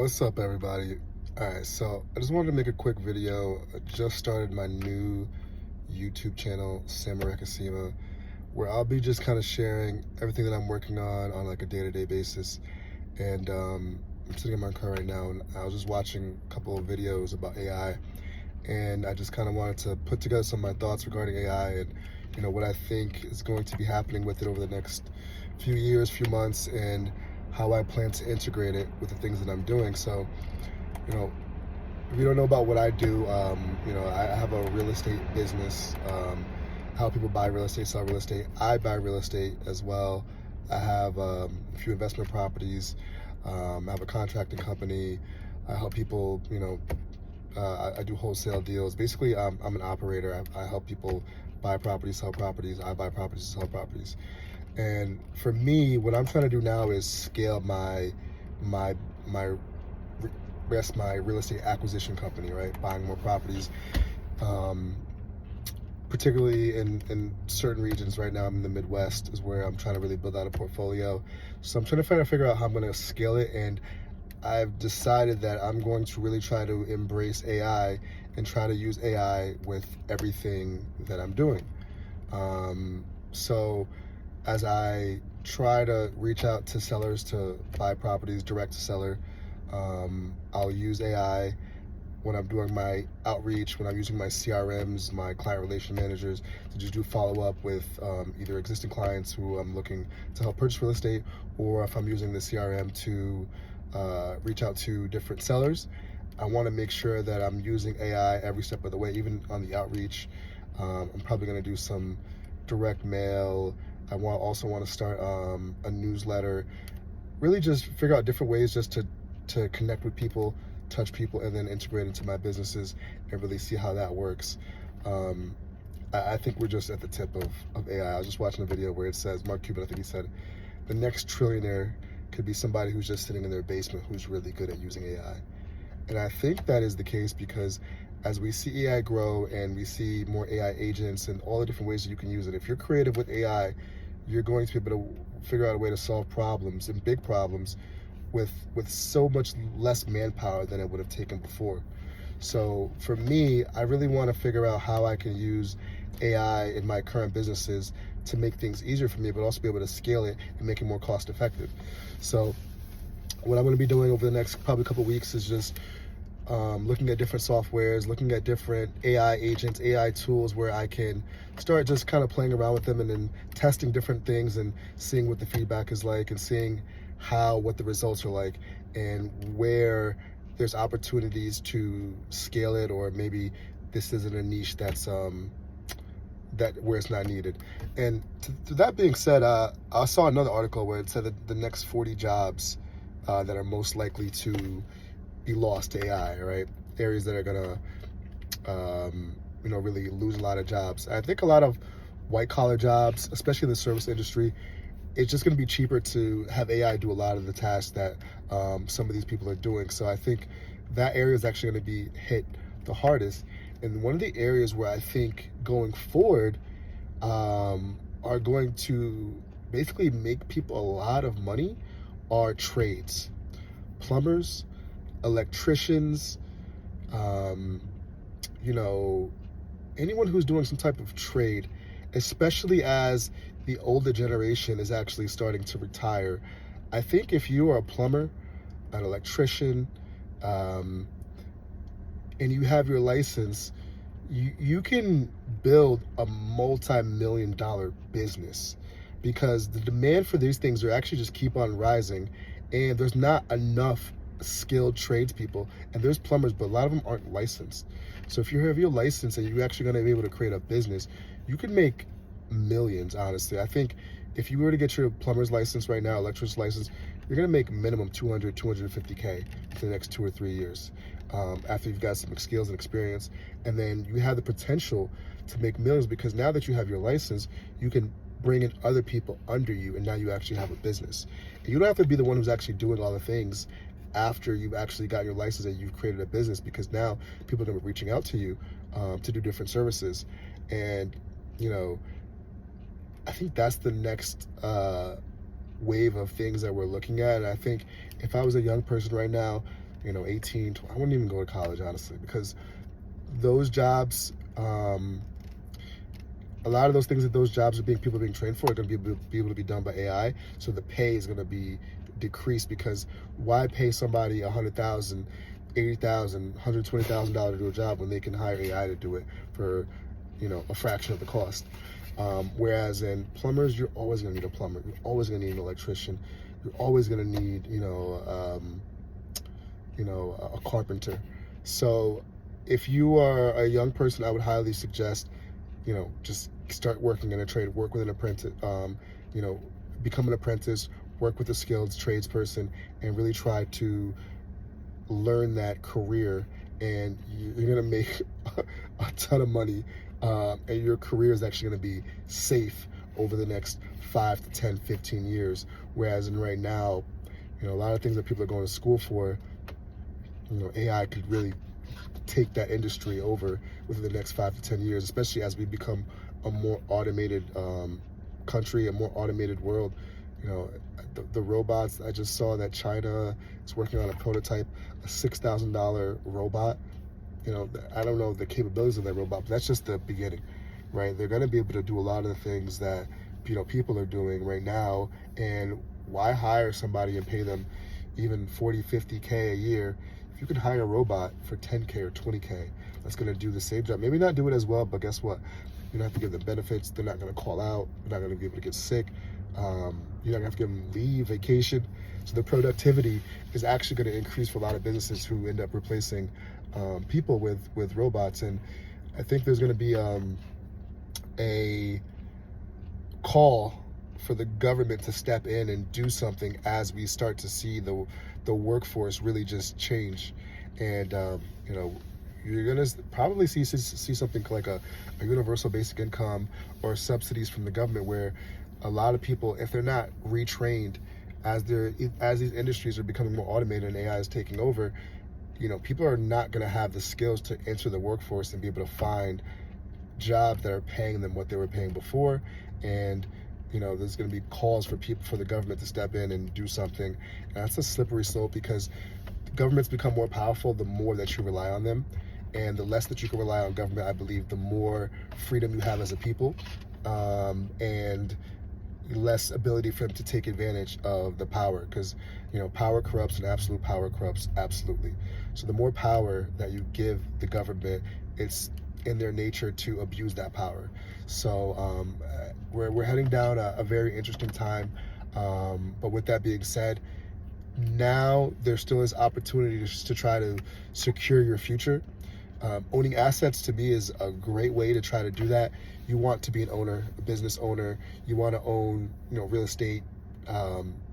What's up, everybody? All right, so I just wanted to make a quick video. I just started my new YouTube channel, Erekeosima, where I'll be just kind of sharing everything that I'm working on like a day-to-day basis. And I'm sitting in my car right now, and I was just watching a couple of videos about AI, and I just kind of wanted to put together some of my thoughts regarding AI and what I think is going to be happening with it over the next few years, few months, and how I plan to integrate it with the things that I'm doing. So, you know, if you don't know about what I do, I have a real estate business. How people buy real estate, sell real estate. I buy real estate as well. I have a few investment properties. I have a contracting company. I help people, I do wholesale deals. Basically, I'm an operator. I help people buy properties, sell properties. I buy properties, sell properties. And for me, what I'm trying to do now is scale my my my real estate acquisition company, right? Buying more properties, um, particularly in certain regions. Right now, I'm in the Midwest, is where I'm trying to really build out a portfolio. So I'm trying to figure out how I'm going to scale it, and I've decided that I'm going to really try to embrace AI and try to use AI with everything that I'm doing. So as I try to reach out to sellers to buy properties direct to seller, I'll use AI when I'm doing my outreach, when I'm using my CRMs, my client relation managers, to just do follow-up with either existing clients who I'm looking to help purchase real estate, or if I'm using the CRM to reach out to different sellers. I want to make sure that I'm using AI every step of the way, even on the outreach. I'm probably going to do some direct mail. I also want to start a newsletter. Really, just figure out different ways just to connect with people, touch people, and then integrate into my businesses and really see how that works. I think we're just at the tip of AI. I was just watching a video where it says, Mark Cuban, I think he said, the next trillionaire could be somebody who's just sitting in their basement who's really good at using AI. And I think that is the case because as we see AI grow and we see more AI agents and all the different ways that you can use it, if you're creative with AI, you're going to be able to figure out a way to solve problems and big problems with so much less manpower than it would have taken before. So for me, I really want to figure out how I can use AI in my current businesses to make things easier for me, but also be able to scale it and make it more cost effective. So what I'm going to be doing over the next probably couple weeks is just looking at different softwares, looking at different AI agents, AI tools where I can start just kind of playing around with them and then testing different things and seeing what the feedback is like and seeing what the results are like and where there's opportunities to scale it, or maybe this isn't a niche that's that where it's not needed. And to that being said, I saw another article where it said that the next 40 jobs that are most likely to be lost to AI, right? Areas that are gonna, really lose a lot of jobs. I think a lot of white collar jobs, especially in the service industry, it's just gonna be cheaper to have AI do a lot of the tasks that some of these people are doing. So I think that area is actually gonna be hit the hardest. And one of the areas where I think going forward are going to basically make people a lot of money are trades. Plumbers, electricians, um, anyone who's doing some type of trade, especially as the older generation is actually starting to retire. I think if you are a plumber, an electrician, um, and you have your license, you can build a multi-million dollar business because the demand for these things are actually just keep on rising, and there's not enough skilled tradespeople. And there's plumbers, but a lot of them aren't licensed. So if you have your license and you're actually going to be able to create a business, you can make millions. Honestly, I think if you were to get your plumber's license right now, electrician's license, you're going to make minimum 250K for the next 2 or 3 years, after you've got some skills and experience. And then you have the potential to make millions because now that you have your license, you can bring in other people under you, and now you actually have a business. And you don't have to be the one who's actually doing all the things after you've actually got your license and you've created a business, because now people are going to be reaching out to you to do different services. And I think that's the next wave of things that we're looking at. And I think if I was a young person right now, 18, 20, I wouldn't even go to college, honestly, because those jobs, a lot of those things that those jobs are people are being trained for are going to be able to be done by AI. So the pay is going to be decreased, because why pay somebody $100,000, $80,000, $120,000 to do a job when they can hire AI to do it for, a fraction of the cost? Whereas in plumbers, you're always going to need a plumber. You're always going to need an electrician. You're always going to need, a carpenter. So if you are a young person, I would highly suggest, just start working in a trade, work with an apprentice, become an apprentice, work with a skilled tradesperson, and really try to learn that career. And you're going to make a ton of money, and your career is actually going to be safe over the next 5 to 10, 15 years. Whereas in right now, a lot of things that people are going to school for, AI could really take that industry over within the next 5 to 10 years, especially as we become a more automated country, a more automated world. The robots, I just saw that China is working on a prototype, a $6,000 robot. I don't know the capabilities of that robot, but that's just the beginning, right? They're going to be able to do a lot of the things that, people are doing right now. And why hire somebody and pay them even 40, 50K a year if you can hire a robot for 10K or 20K that's going to do the same job? Maybe not do it as well, but guess what? You don't have to give them benefits. They're not going to call out. They're not going to be able to get sick. You're not going to have to give them leave, vacation. So the productivity is actually going to increase for a lot of businesses who end up replacing people with robots. And I think there's going to be a call for the government to step in and do something as we start to see the workforce really just change. And you're gonna probably see something like a universal basic income or subsidies from the government, where a lot of people, if they're not retrained, as these industries are becoming more automated and AI is taking over, people are not going to have the skills to enter the workforce and be able to find jobs that are paying them what they were paying before. And there's going to be calls for the government to step in and do something. And that's a slippery slope, because governments become more powerful the more that you rely on them, and the less that you can rely on government, I believe, the more freedom you have as a people, and less ability for them to take advantage of the power, because power corrupts, and absolute power corrupts absolutely. So the more power that you give the government, it's in their nature to abuse that power. So we're heading down a very interesting time, but with that being said, now there still is opportunity to try to secure your future. Owning assets, to me, is a great way to try to do that. You want to be an owner, a business owner. You want to own, real estate,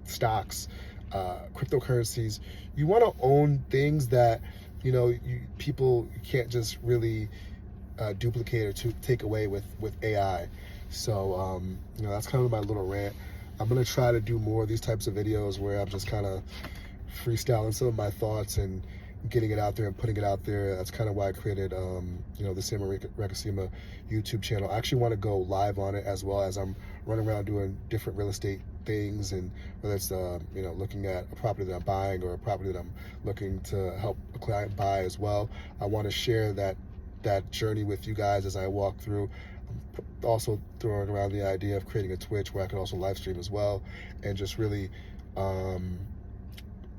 stocks, cryptocurrencies. You want to own things that, people can't just really duplicate or to take away with AI. So, that's kind of my little rant. I'm going to try to do more of these types of videos where I'm just kind of freestyling some of my thoughts and getting it out there and putting it out there. That's kind of why I created, the Erekeosima YouTube channel. I actually want to go live on it, as well as I'm running around doing different real estate things, and whether it's, looking at a property that I'm buying or a property that I'm looking to help a client buy as well. I want to share that journey with you guys as I walk through. I'm also throwing around the idea of creating a Twitch where I can also live stream as well, and just really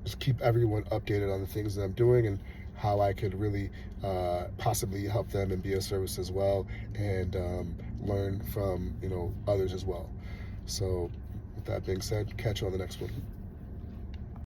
just keep everyone updated on the things that I'm doing and how I could really possibly help them and be of service as well, and learn from others as well. So with that being said, catch you on the next one.